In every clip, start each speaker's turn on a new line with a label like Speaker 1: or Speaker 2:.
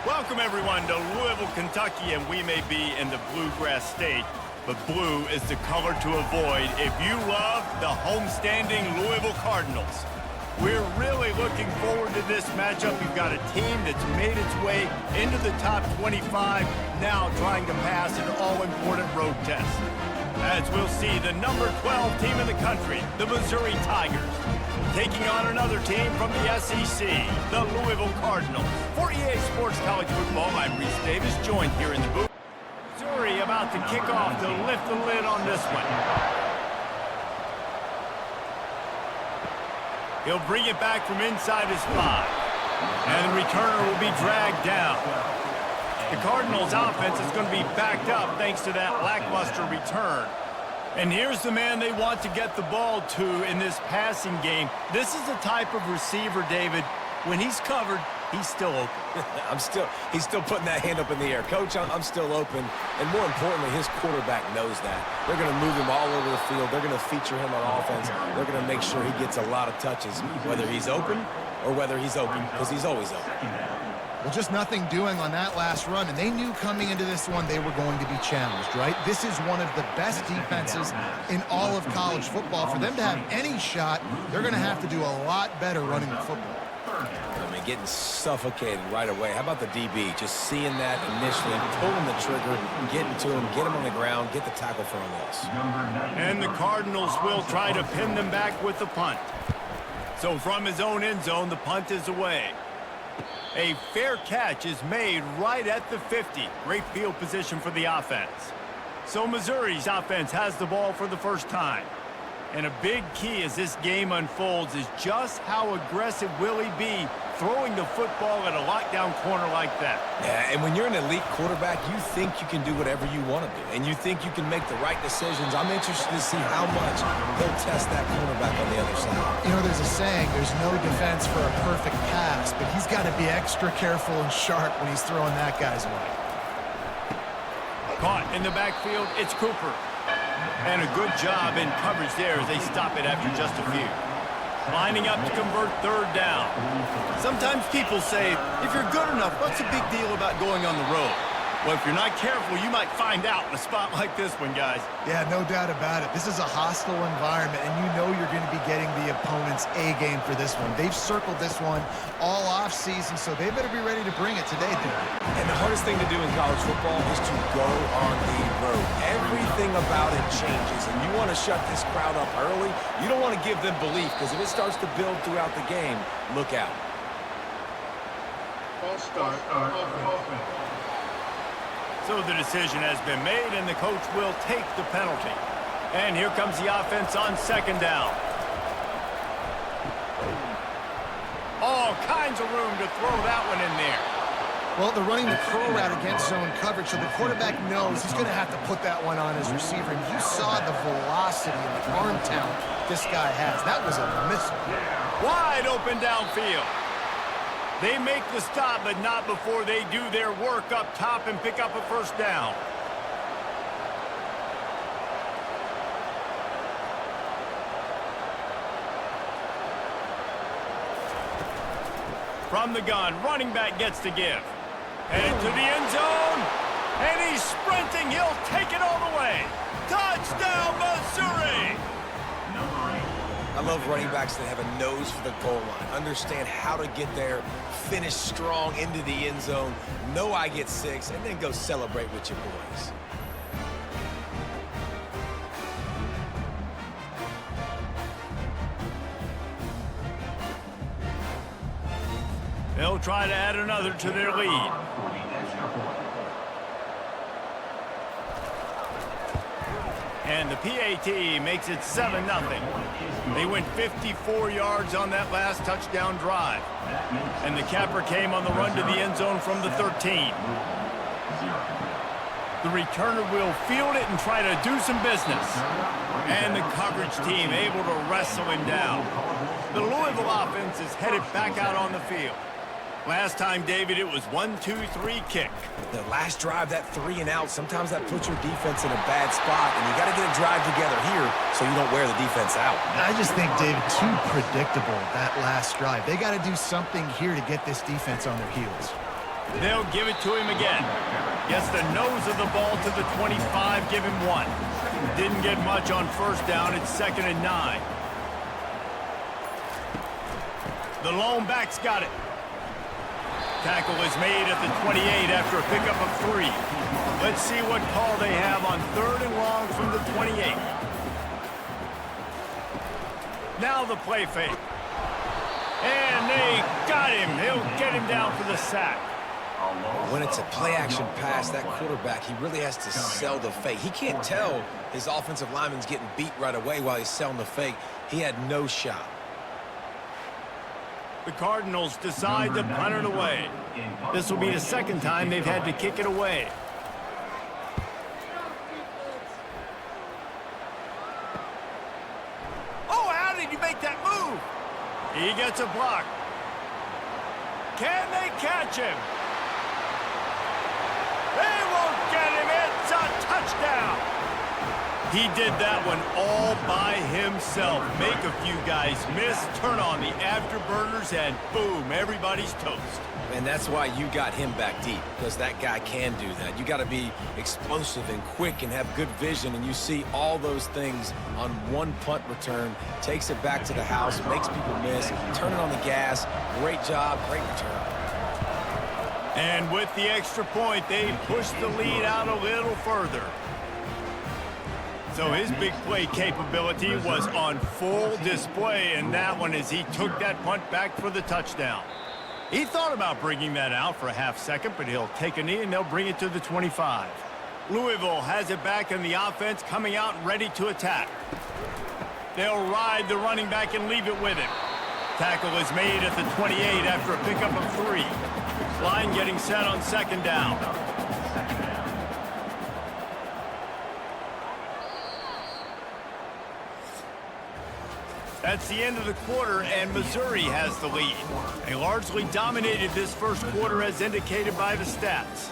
Speaker 1: Welcome, everyone, to Louisville, Kentucky, and we may be in the Bluegrass State, but blue is the color to avoid if you love the homestanding Louisville Cardinals. We're really looking forward to this matchup. We've got a team that's made its way into the top 25, now trying to pass an all-important road test. As we'll see, the number 12 team in the country, the Missouri Tigers, taking on another team from the SEC, the Louisville Cardinals. For EA Sports College Football, I'm Reese Davis, joined here in the booth. Missouri about to kick off to lift the lid on this one. He'll bring it back from inside his 5. And the returner will be dragged down. The Cardinals' offense is going to be backed up thanks to that lackluster return. And here's the man they want to get the ball to in this passing game. This is the type of receiver, David, when he's covered, he's still open.
Speaker 2: He's still putting that hand up in the air. Coach, I'm still open. And more importantly, his quarterback knows that. They're going to move him all over the field. They're going to feature him on offense. They're going to make sure he gets a lot of touches, whether he's open or whether he's open, because he's always open.
Speaker 3: Well, just nothing doing on that last run, and they knew coming into this one they were going to be challenged, right? This is one of the best defenses in all of college football. For them to have any shot, they're going to have to do a lot better running the football.
Speaker 2: I mean, getting suffocated right away. How about the DB? Just seeing that initially, pulling the trigger, getting to him, get him on the ground, get the tackle for a loss.
Speaker 1: And the Cardinals will try to pin them back with the punt. So from his own end zone, the punt is away. A fair catch is made right at the 50. Great field position for the offense. So Missouri's offense has the ball for the first time. And a big key as this game unfolds is just how aggressive will he be throwing the football at a lockdown corner like that.
Speaker 2: Yeah, and when you're an elite quarterback, you think you can do whatever you want to do. And you think you can make the right decisions. I'm interested to see how much he'll test that cornerback on the other side.
Speaker 3: You know, there's a saying, there's no defense for a perfect pass, but he's got to be extra careful and sharp when he's throwing that guy's way.
Speaker 1: Caught in the backfield, it's Cooper. And a good job in coverage there as they stop it after just a few. Lining up to convert third down. Sometimes people say, if you're good enough, what's the big deal about going on the road? Well, if you're not careful, you might find out in a spot like this one, guys.
Speaker 3: Yeah, no doubt about it. This is a hostile environment, and you know you're going to be getting the opponent's A game for this one. They've circled this one all off season, so they better be ready to bring it today, dude.
Speaker 2: And the hardest thing to do in college football is to go on the road. Everything about it changes, and you want to shut this crowd up early. You don't want to give them belief, because if it starts to build throughout the game, look out.
Speaker 4: False start offense.
Speaker 1: So the decision has been made, and the coach will take the penalty. And here comes the offense on second down. All kinds of room to throw that one in there.
Speaker 3: Well, they're running the curl route against zone coverage, so the quarterback knows he's going to have to put that one on his receiver. And you saw the velocity and the arm talent this guy has. That was a missile.
Speaker 1: Wide open downfield. They make the stop, but not before they do their work up top and pick up a first down. From the gun, running back gets to give. Headed to the end zone, and he's sprinting. He'll take it all the way. Touchdown, Missouri!
Speaker 2: I love running backs that have a nose for the goal line, understand how to get there, finish strong into the end zone, know I get 6, and then go celebrate with your boys.
Speaker 1: They'll try to add another to their lead. And the PAT makes it 7-0. They went 54 yards on that last touchdown drive. And the capper came on the run to the end zone from the 13. The returner will field it and try to do some business. And the coverage team able to wrestle him down. The Louisville offense is headed back out on the field. Last time, David, it was 1-2-3 kick.
Speaker 2: The last drive, that 3 and out, sometimes that puts your defense in a bad spot, and you got to get a drive together here so you don't wear the defense out.
Speaker 3: I just think, David, too predictable, that last drive. They got to do something here to get this defense on their heels.
Speaker 1: They'll give it to him again. Gets the nose of the ball to the 25, give him 1. Didn't get much on first down. It's 2nd and 9. The lone back's got it. Tackle is made at the 28 after a pickup of 3. Let's see what call they have on 3rd and long from the 28. Now the play fake. And they got him. He'll get him down for the sack.
Speaker 2: When it's a play-action pass, that quarterback, he really has to sell the fake. He can't tell his offensive lineman's getting beat right away while he's selling the fake. He had no shot.
Speaker 1: The Cardinals decide to punt it away. This will be the 2nd time they've had to kick it away. Oh, how did he make that move? He gets a block. Can they catch him? They won't get him. It's a touchdown. He did that one all by himself. Make a few guys miss, turn on the afterburners, and boom, everybody's toast.
Speaker 2: And that's why you got him back deep, because that guy can do that. You got to be explosive and quick and have good vision, and you see all those things on one punt return. Takes it back to the house, makes people miss, turning on the gas. Great job, great return.
Speaker 1: And with the extra point, they push the lead out a little further. So his big play capability was on full display in that one as he took that punt back for the touchdown. He thought about bringing that out for a half second, but he'll take a knee and they'll bring it to the 25. Louisville has it back in the offense, coming out ready to attack. They'll ride the running back and leave it with him. Tackle is made at the 28 after a pickup of 3. Line getting set on 2nd down. That's the end of the quarter, and Missouri has the lead. They largely dominated this first quarter as indicated by the stats.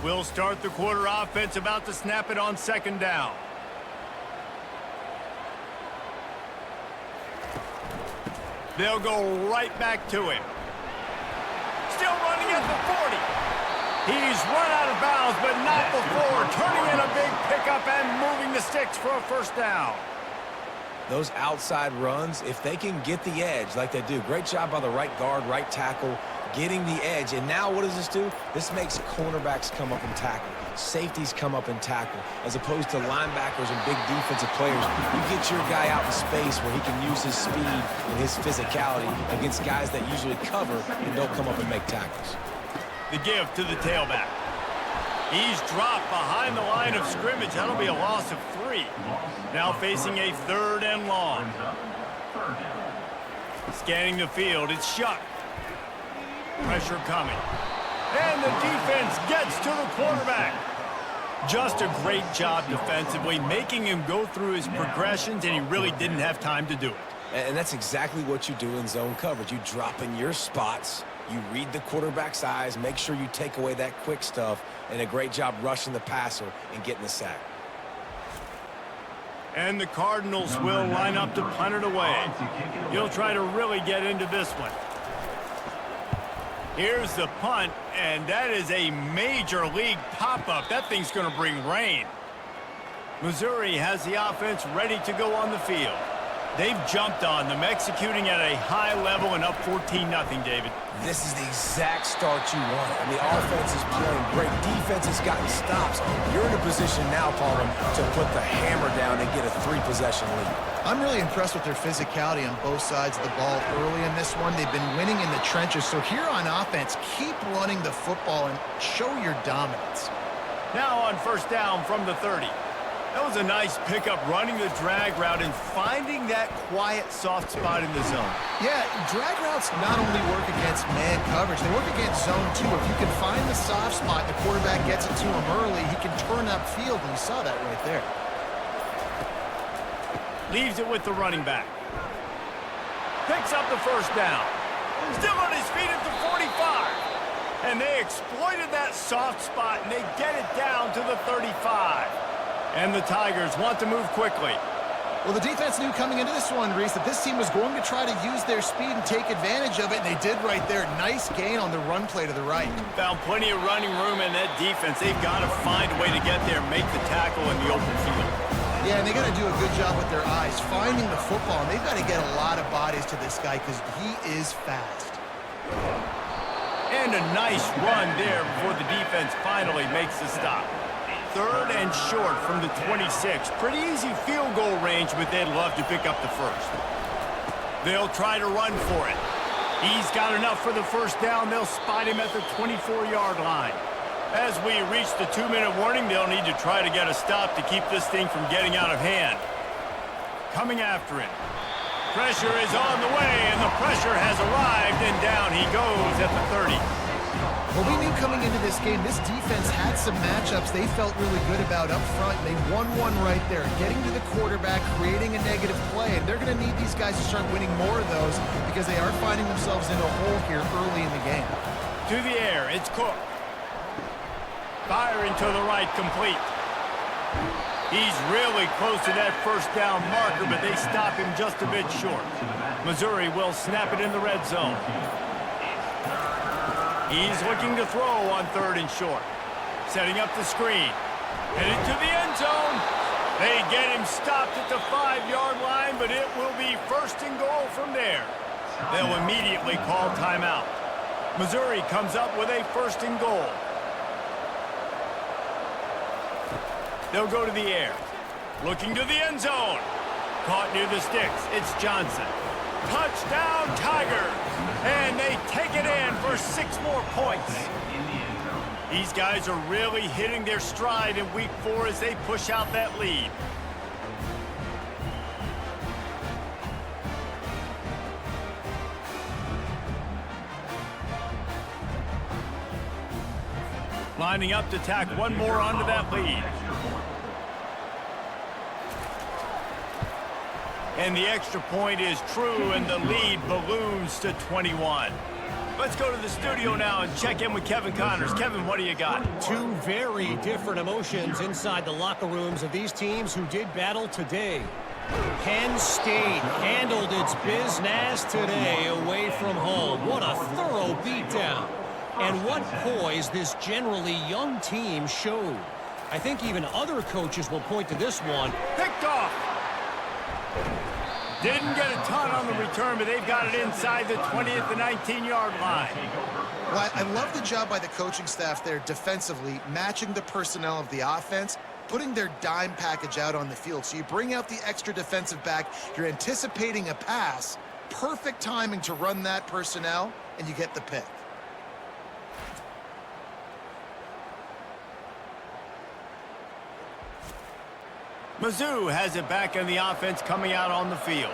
Speaker 1: We'll start the quarter offense, about to snap it on 2nd down. They'll go right back to him. Still running at the 40. He's run out of bounds, but not before. Turning in a big pickup and moving the sticks for a 1st down.
Speaker 2: Those outside runs, if they can get the edge like they do, great job by the right guard, right tackle, getting the edge. And now what does this do? This makes cornerbacks come up and tackle. Safeties come up and tackle, as opposed to linebackers and big defensive players. You get your guy out in space where he can use his speed and his physicality against guys that usually cover and don't come up and make tackles.
Speaker 1: The give to the tailback. He's dropped behind the line of scrimmage. That'll be a loss of 3. Now facing a 3rd and long. Scanning the field, it's Shuck. Pressure coming. And the defense gets to the quarterback. Just a great job defensively, making him go through his progressions, and he really didn't have time to do it.
Speaker 2: And that's exactly what you do in zone coverage. You drop in your spots, you read the quarterback's eyes, make sure you take away that quick stuff, and a great job rushing the passer and getting the sack.
Speaker 1: And the Cardinals will line up to punt it away. He'll try to really get into this one. Here's the punt, and that is a major league pop-up. That thing's going to bring rain. Missouri has the offense ready to go on the field. They've jumped on them, executing at a high level and up 14-0, David.
Speaker 2: This is the exact start you want. And the offense is playing great. Defense has gotten stops. You're in a position now, Paul, to put the hammer down and get a 3-possession lead.
Speaker 3: I'm really impressed with their physicality on both sides of the ball early in this one. They've been winning in the trenches. So here on offense, keep running the football and show your dominance.
Speaker 1: Now on 1st down from the 30. That was a nice pickup, running the drag route and finding that quiet, soft spot in the zone.
Speaker 3: Yeah, drag routes not only work against man coverage, they work against zone too. If you can find the soft spot and the quarterback gets it to him early, he can turn upfield, and you saw that right there.
Speaker 1: Leaves it with the running back. Picks up the 1st down. Still on his feet at the 45. And they exploited that soft spot, and they get it down to the 35. And the Tigers want to move quickly.
Speaker 3: Well, the defense knew coming into this one, Reese, that this team was going to try to use their speed and take advantage of it, and they did right there. Nice gain on the run play to the right.
Speaker 1: Found plenty of running room in that defense. They've got to find a way to get there and make the tackle in the open field.
Speaker 3: Yeah, and they got to do a good job with their eyes, finding the football, and they've got to get a lot of bodies to this guy because he is fast.
Speaker 1: And a nice run there before the defense finally makes the stop. 3rd and short from the 26. Pretty easy field goal range, but they'd love to pick up the first. They'll try to run for it. He's got enough for the first down. They'll spot him at the 24-yard line. As we reach the 2-minute warning, they'll need to try to get a stop to keep this thing from getting out of hand. Coming after him. Pressure is on the way, and the pressure has arrived, and down he goes at the 30.
Speaker 3: Well, we knew coming into this game, this defense had some matchups they felt really good about up front. They won one right there, getting to the quarterback, creating a negative play, and they're going to need these guys to start winning more of those because they are finding themselves in a hole here early in the game.
Speaker 1: To the air, it's Cook. Firing to the right, complete. He's really close to that first down marker, but they stop him just a bit short. Missouri will snap it in the red zone. He's looking to throw on 3rd and short. Setting up the screen. Headed to the end zone. They get him stopped at the 5-yard line, but it will be 1st and goal from there. They'll immediately call timeout. Missouri comes up with a 1st and goal. They'll go to the air. Looking to the end zone. Caught near the sticks. It's Johnson. Touchdown, Tiger! And they take it in for 6 more points. These guys are really hitting their stride in week 4 as they push out that lead. Lining up to tack one more onto that lead. And the extra point is true, and the lead balloons to 21. Let's go to the studio now and check in with Kevin Connors. Kevin, what do you got?
Speaker 5: 2 very different emotions inside the locker rooms of these teams who did battle today. Penn State handled its business today away from home. What a thorough beatdown. And what poise this generally young team showed. I think even other coaches will point to this one.
Speaker 1: Picked off. Didn't get a ton on the return, but they've got it inside the 20 at the 19-yard line.
Speaker 3: Well, I love the job by the coaching staff there defensively, matching the personnel of the offense, putting their dime package out on the field. So you bring out the extra defensive back, you're anticipating a pass, perfect timing to run that personnel, and you get the pick.
Speaker 1: Mizzou has it back in the offense coming out on the field.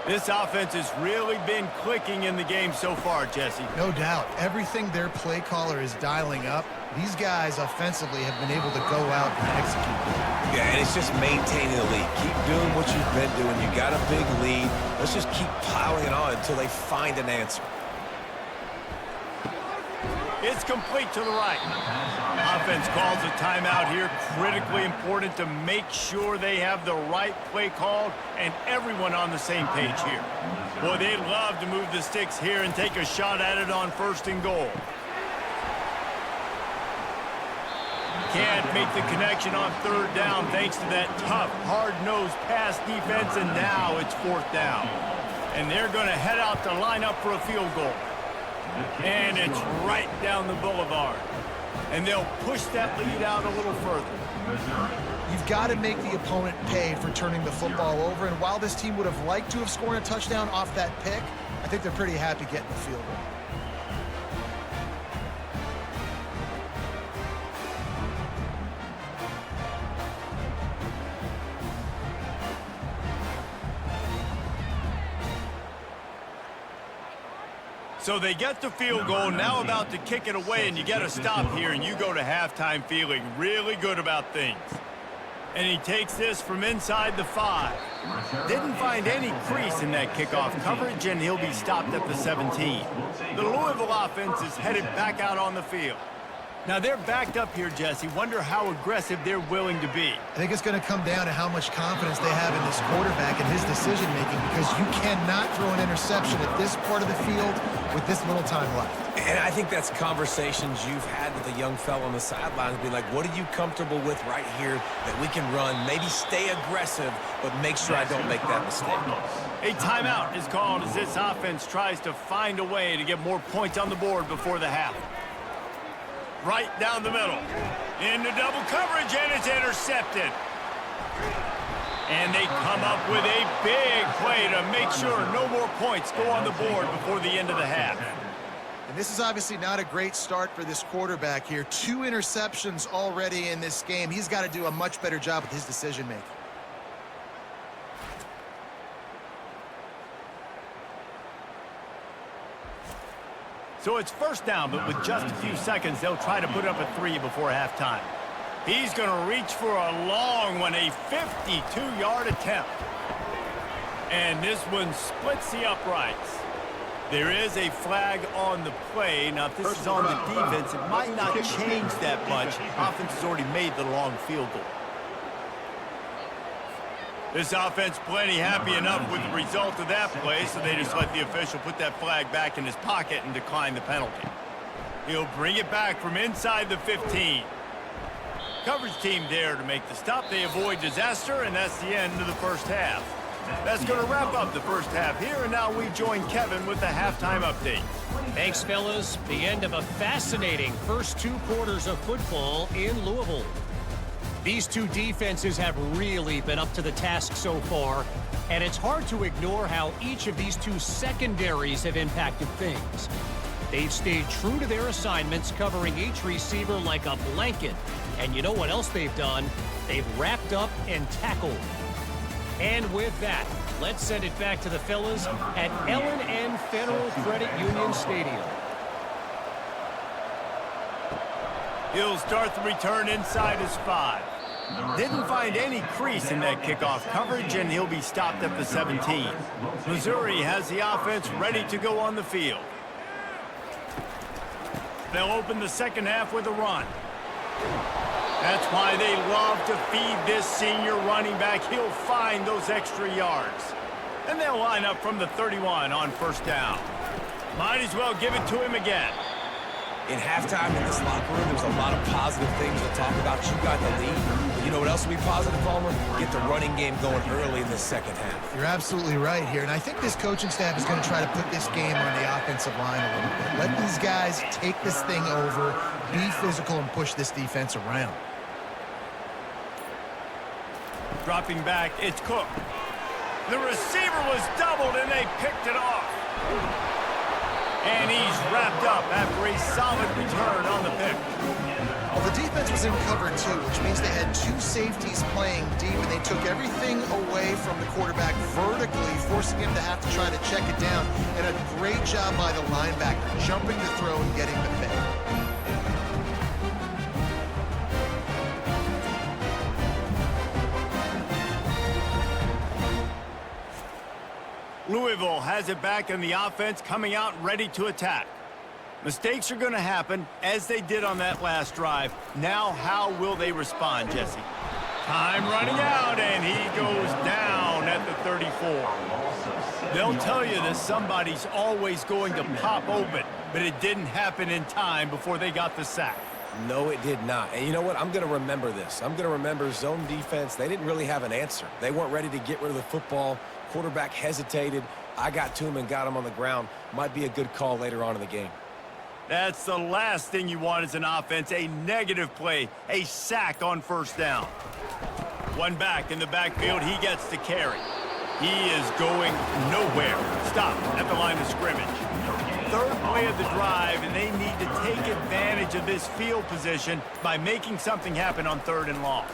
Speaker 1: This offense has really been clicking in the game so far, Jesse.
Speaker 3: No doubt. Everything their play caller is dialing up, these guys offensively have been able to go out and execute.
Speaker 2: Yeah, and it's just maintaining the lead. Keep doing what you've been doing. You got a big lead. Let's just keep piling it on until they find an answer.
Speaker 1: It's complete to the right. Offense calls a timeout here. Critically important to make sure they have the right play called and everyone on the same page here. Boy, they'd love to move the sticks here and take a shot at it on 1st and goal. Can't make the connection on 3rd down thanks to that tough, hard-nosed pass defense, and now it's 4th down. And they're going to head out to line up for a field goal. And it's right down the boulevard. And they'll push that lead out a little further.
Speaker 3: You've got to make the opponent pay for turning the football over. And while this team would have liked to have scored a touchdown off that pick, I think they're pretty happy getting the field goal.
Speaker 1: So they get the field goal, now about to kick it away, and you get a stop here, and you go to halftime feeling really good about things. And he takes this from inside the 5. Didn't find any crease in that kickoff coverage, and he'll be stopped at the 17. The Louisville offense is headed back out on the field. Now they're backed up here, Jesse. Wonder how aggressive they're willing to be.
Speaker 3: I think it's going to come down to how much confidence they have in this quarterback and his decision-making, because you cannot throw an interception at this part of the field with this little time left.
Speaker 2: And I think that's conversations you've had with a young fellow on the sidelines. Be like, what are you comfortable with right here that we can run? Maybe stay aggressive, but make sure I don't make that mistake.
Speaker 1: A timeout is called as this offense tries to find a way to get more points on the board before the half. Right down the middle. Into double coverage, and it's intercepted. And they come up with a big play to make sure no more points go on the board before the end of the half.
Speaker 3: And this is obviously not a great start for this quarterback here. 2 interceptions already in this game. He's got to do a much better job with his decision-making.
Speaker 1: So it's first down, but with just a few seconds, they'll try to put up a 3 before halftime. He's going to reach for a long one, a 52-yard attempt. And this one splits the uprights. There is a flag on the play. Now, if this is on the defense, it might not change that much. Offense has already made the long field goal. This offense plenty happy enough with the result of that play, so they just let the official put that flag back in his pocket and decline the penalty. He'll bring it back from inside the 15. Coverage team there to make the stop. They avoid disaster, and that's the end of the first half. That's going to wrap up the first half here, and now we join Kevin with the halftime update.
Speaker 5: Thanks, fellas. The end of a fascinating first 2 quarters of football in Louisville. These 2 defenses have really been up to the task so far, and it's hard to ignore how each of these 2 secondaries have impacted things. They've stayed true to their assignments, covering each receiver like a blanket. And you know what else they've done? They've wrapped up and tackled. And with that, let's send it back to the fellas at L&N Federal Credit Union Stadium.
Speaker 1: He'll start the return inside his 5. Didn't find any crease in that kickoff coverage, and he'll be stopped at the 17. Missouri has the offense ready to go on the field. They'll open the second half with a run. That's why they love to feed this senior running back. He'll find those extra yards. And they'll line up from the 31 on first down. Might as well give it to him again.
Speaker 2: In halftime in this locker room, there's a lot of positive things to talk about. You got the lead. But you know what else will be positive, Palmer? Get the running game going early in the second half.
Speaker 3: You're absolutely right here, and I think this coaching staff is going to try to put this game on the offensive line a little bit. Let these guys take this thing over, be physical, and push this defense around.
Speaker 1: Dropping back, it's Cook. The receiver was doubled, and they picked it off. And he's wrapped up after a solid return on the pick.
Speaker 3: Well, the defense was in cover 2, which means they had 2 safeties playing deep, and they took everything away from the quarterback vertically, forcing him to have to try to check it down. And a great job by the linebacker, jumping the throw and getting the pick.
Speaker 1: Louisville has it back in the offense, coming out ready to attack. Mistakes are going to happen, as they did on that last drive. Now, how will they respond, Jesse? Time running out, and he goes down at the 34. They'll tell you that somebody's always going to pop open, but it didn't happen in time before they got the sack.
Speaker 2: No, it did not. And you know what? I'm going to remember this. I'm going to remember zone defense. They didn't really have an answer. They weren't ready to get rid of the football. Quarterback hesitated. I got to him and got him on the ground. Might be a good call later on in the game.
Speaker 1: That's the last thing you want as an offense, a negative play, a sack on first down. One back in the backfield, he gets to carry. He is going nowhere. Stop at the line of scrimmage. Third play of the drive, and they need to take advantage of this field position by making something happen on 3rd and long.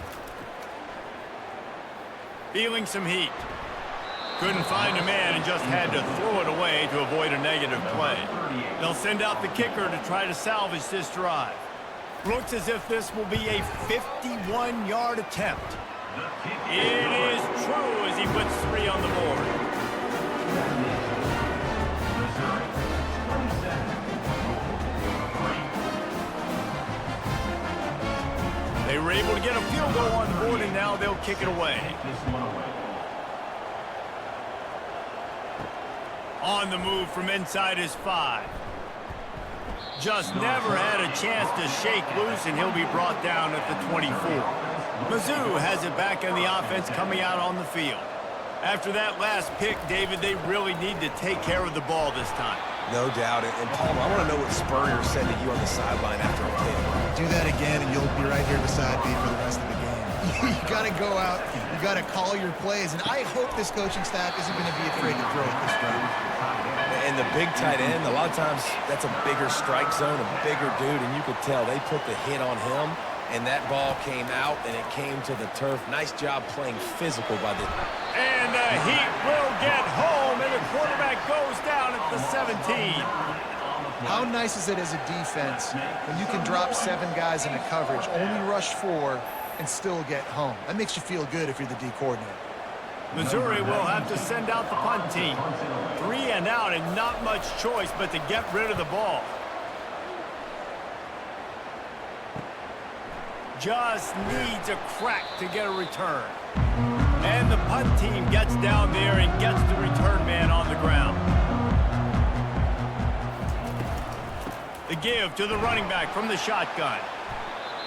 Speaker 1: Feeling some heat. Couldn't find a man and just had to throw it away to avoid a negative play. They'll send out the kicker to try to salvage this drive. Looks as if this will be a 51-yard attempt. It is true as he puts 3 on the board. were able to get a field goal on the board, and now they'll kick it away. On the move from inside his 5. Just never had a chance to shake loose, and he'll be brought down at the 24. Mizzou has it back in the offense coming out on the field. After that last pick, David, they really need to take care of the ball this time.
Speaker 2: No doubt. And Paul, I want to know what Spurrier said to you on the sideline after a pick.
Speaker 3: Do that again, and you'll be right here beside me for the rest of the game. You got to go out. You got to call your plays. And I hope this coaching staff isn't going to be afraid to throw at this point.
Speaker 2: And the big tight end, a lot of times that's a bigger strike zone, a bigger dude, and you could tell they put the hit on him, and that ball came out, and it came to the turf. Nice job playing physical by the...
Speaker 1: And the Heat will get home, and the quarterback goes down at the 17.
Speaker 3: How nice is it as a defense when you can drop 7 guys in a coverage, only rush 4, and still get home? That makes you feel good if you're the D coordinator.
Speaker 1: Missouri will have to send out the punt team. 3 and out, and not much choice but to get rid of the ball. Just needs a crack to get a return. And the punt team gets down there and gets the return man on the ground. The give to the running back from the shotgun.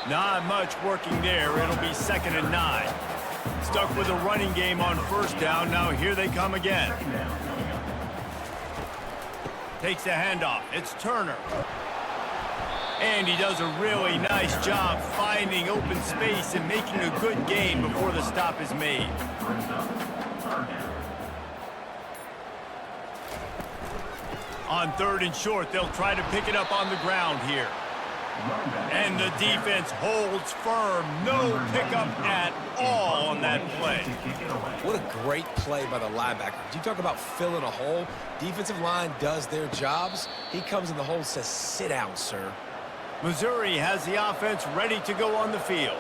Speaker 1: Not much working there. It'll be 2nd and 9. Stuck with a running game on 1st down. Now here they come again. Takes the handoff. It's Turner. And he does a really nice job finding open space and making a good gain before the stop is made. On 3rd and short, they'll try to pick it up on the ground here. And the defense holds firm. No pickup at all on that play.
Speaker 2: What a great play by the linebacker. You talk about filling a hole. Defensive line does their jobs. He comes in the hole and says, sit down, sir.
Speaker 1: Missouri has the offense ready to go on the field.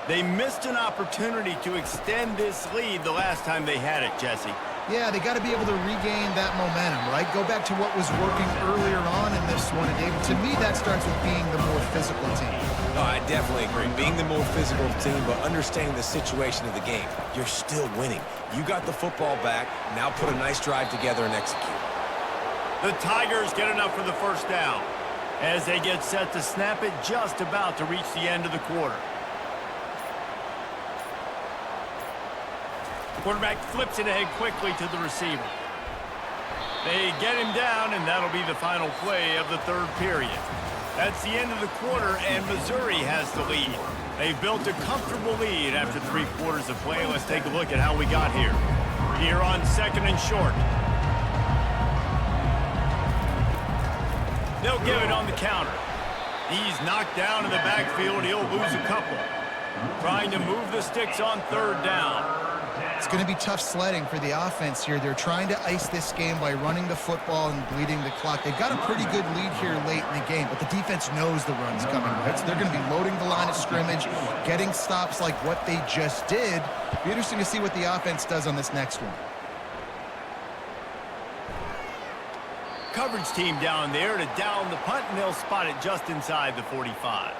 Speaker 1: They missed an opportunity to extend this lead the last time they had it, Jesse.
Speaker 3: Yeah, they got to be able to regain that momentum, right? Go back to what was working earlier on in this one. And David, to me, that starts with being the more physical team.
Speaker 2: No, I definitely agree. Being the more physical team, but understanding the situation of the game. You're still winning. You got the football back. Now put a nice drive together and execute.
Speaker 1: The Tigers get enough for the 1st down as they get set to snap it, just about to reach the end of the quarter. Quarterback flips it ahead quickly to the receiver. They get him down, and that'll be the final play of the 3rd period. That's the end of the quarter, and Missouri has the lead. They've built a comfortable lead after 3 quarters of play. Let's take a look at how we got here. Here on 2nd and short. They'll give it on the counter. He's knocked down in the backfield. He'll lose a couple. Trying to move the sticks on 3rd down.
Speaker 3: It's going to be tough sledding for the offense here. They're trying to ice this game by running the football and bleeding the clock. They've got a pretty good lead here late in the game, but the defense knows the run's coming, right? So they're going to be loading the line of scrimmage, getting stops like what they just did. It'll be interesting to see what the offense does on this next one.
Speaker 1: Coverage team down there to down the punt, and they'll spot it just inside the 45.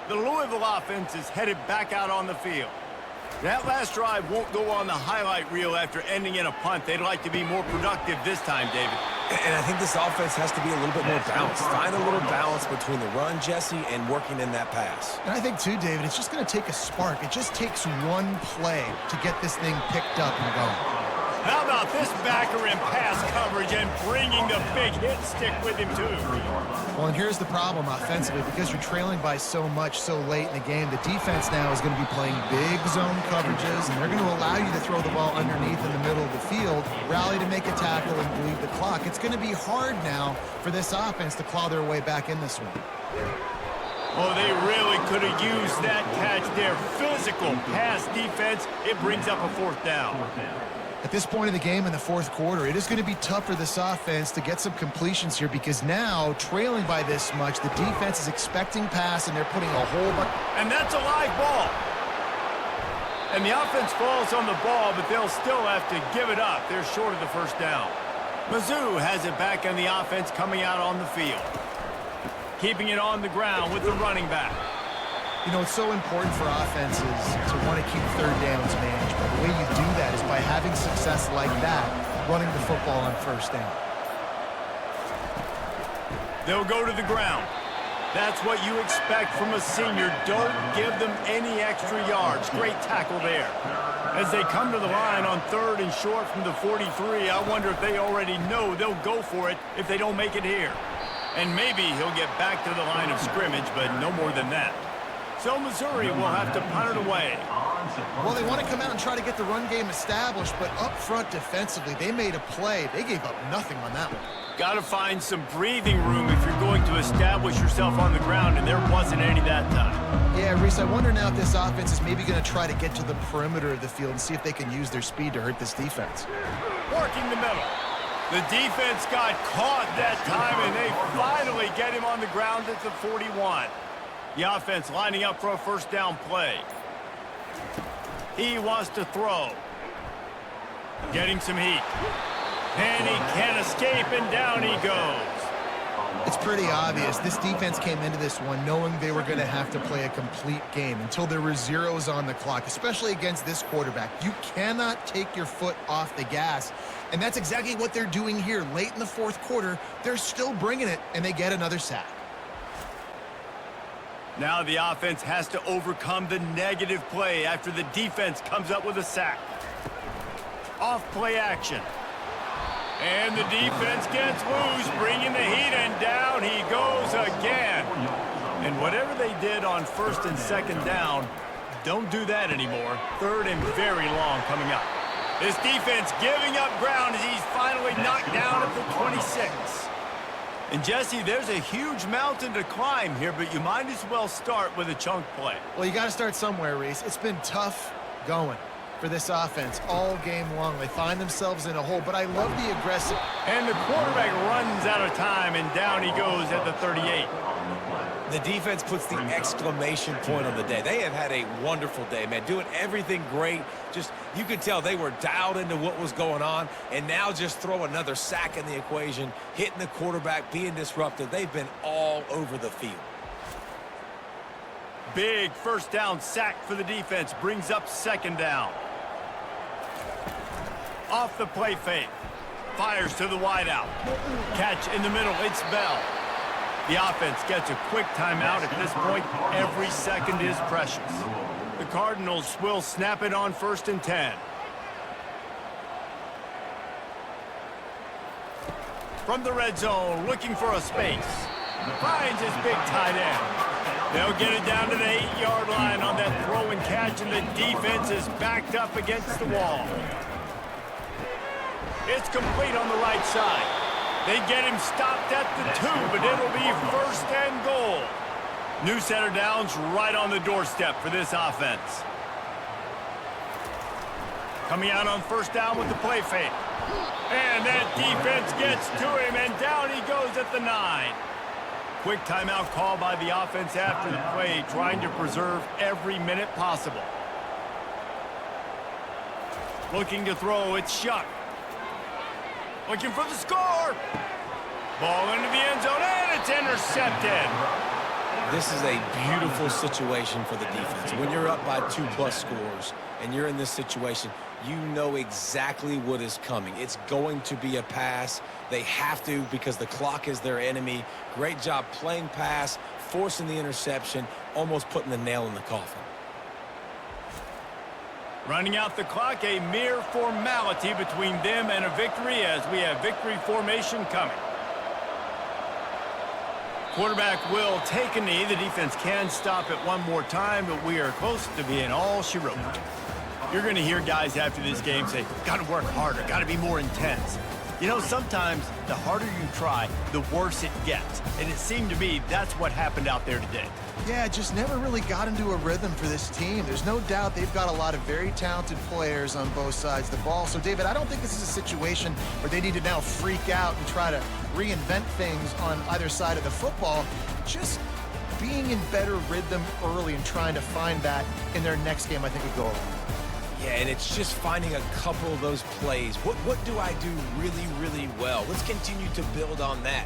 Speaker 1: The Louisville offense is headed back out on the field. That last drive won't go on the highlight reel after ending in a punt. They'd like to be more productive this time, David.
Speaker 2: And I think this offense has to be a little bit more balanced. Find a little balance between the run, Jesse, and working in that pass.
Speaker 3: And I think, too, David, it's just going to take a spark. It just takes one play to get this thing picked up and going.
Speaker 1: How about this backer in pass coverage and bringing the big hit stick with him, too?
Speaker 3: Well, and here's the problem offensively. Because you're trailing by so much so late in the game, the defense now is going to be playing big zone coverages, and they're going to allow you to throw the ball underneath in the middle of the field, rally to make a tackle, and bleed the clock. It's going to be hard now for this offense to claw their way back in this one.
Speaker 1: Oh, they really could have used that catch there. Physical pass defense. It brings up a 4th down.
Speaker 3: At this point of the game in the 4th quarter, it is going to be tough for this offense to get some completions here because now, trailing by this much, the defense is expecting pass, and they're putting a whole bunch.
Speaker 1: And that's a live ball. And the offense falls on the ball, but they'll still have to give it up. They're short of the 1st down. Mizzou has it back on the offense coming out on the field. Keeping it on the ground with the running back.
Speaker 3: You know, it's so important for offenses to want to keep third downs managed. But the way you do that is by having success like that, running the football on first down.
Speaker 1: They'll go to the ground. That's what you expect from a senior. Don't give them any extra yards. Great tackle there. As they come to the line on 3rd and short from the 43, I wonder if they already know they'll go for it if they don't make it here. And maybe he'll get back to the line of scrimmage, but no more than that. So Missouri will have to punt it away.
Speaker 3: Well, they want to come out and try to get the run game established, but up front defensively, they made a play. They gave up nothing on that one.
Speaker 1: Got to find some breathing room if you're going to establish yourself on the ground, and there wasn't any that time.
Speaker 3: Yeah, Reese, I wonder now if this offense is maybe going to try to get to the perimeter of the field and see if they can use their speed to hurt this defense.
Speaker 1: Working the middle. The defense got caught that time, and they finally get him on the ground at the 41. The offense lining up for a first down play. He wants to throw. Getting some heat. And he can't escape, and down he goes.
Speaker 3: It's pretty obvious. This defense came into this one knowing they were going to have to play a complete game until there were zeros on the clock, especially against this quarterback. You cannot take your foot off the gas, and that's exactly what they're doing here. Late in the 4th quarter, they're still bringing it, and they get another sack.
Speaker 1: Now the offense has to overcome the negative play after the defense comes up with a sack. Off play action. And the defense gets loose, bringing the heat, and down he goes again. And whatever they did on 1st and 2nd down, don't do that anymore. 3rd and very long coming up. This defense giving up ground as he's finally knocked down at the 26. And Jesse, there's a huge mountain to climb here, but you might as well start with a chunk play.
Speaker 3: Well, you got to start somewhere, Reese. It's been tough going for this offense all game long. They find themselves in a hole, but I love the aggressive.
Speaker 1: And the quarterback runs out of time, and down he goes at the 38.
Speaker 2: The defense puts the exclamation point on the day. They have had a wonderful day, man, doing everything great. Just, you could tell they were dialed into what was going on, and now just throw another sack in the equation, hitting the quarterback, being disruptive. They've been all over the field.
Speaker 1: Big first down sack for the defense, brings up 2nd down. Off the play fake. Fires to the wideout. Catch in the middle, it's Bell. The offense gets a quick timeout at this point. Every second is precious. The Cardinals will snap it on 1st and 10. From the red zone, looking for a space. Finds his big tight end. They'll get it down to the 8-yard line on that throw and catch, and the defense is backed up against the wall. It's complete on the right side. They get him stopped at the 2, but it'll be 1st and goal. New set of downs right on the doorstep for this offense. Coming out on 1st down with the play fake. And that defense gets to him, and down he goes at the 9. Quick timeout call by the offense after the play, trying to preserve every minute possible. Looking to throw, it's Shuck. Looking for the score. Ball into the end zone, and it's intercepted.
Speaker 2: This is a beautiful situation for the defense. When you're up by 2+ scores and you're in this situation, you know exactly what is coming. It's going to be a pass. They have to because the clock is their enemy. Great job playing pass, forcing the interception, almost putting the nail in the coffin.
Speaker 1: Running out the clock, a mere formality between them and a victory as we have victory formation coming. Quarterback will take a knee. The defense can stop it one more time, but we are close to being all she wrote. You're going to hear guys after this game say, got to work harder, got to be more intense. You know, sometimes the harder you try, the worse it gets. And it seemed to me that's what happened out there today.
Speaker 3: Yeah, just never really got into a rhythm for this team. There's no doubt they've got a lot of very talented players on both sides of the ball. So, David, I don't think this is a situation where they need to now freak out and try to reinvent things on either side of the football. Just being in better rhythm early and trying to find that in their next game, I think would go a long way.
Speaker 2: Yeah, and it's just finding a couple of those plays. What do I do really, really well? Let's continue to build on that.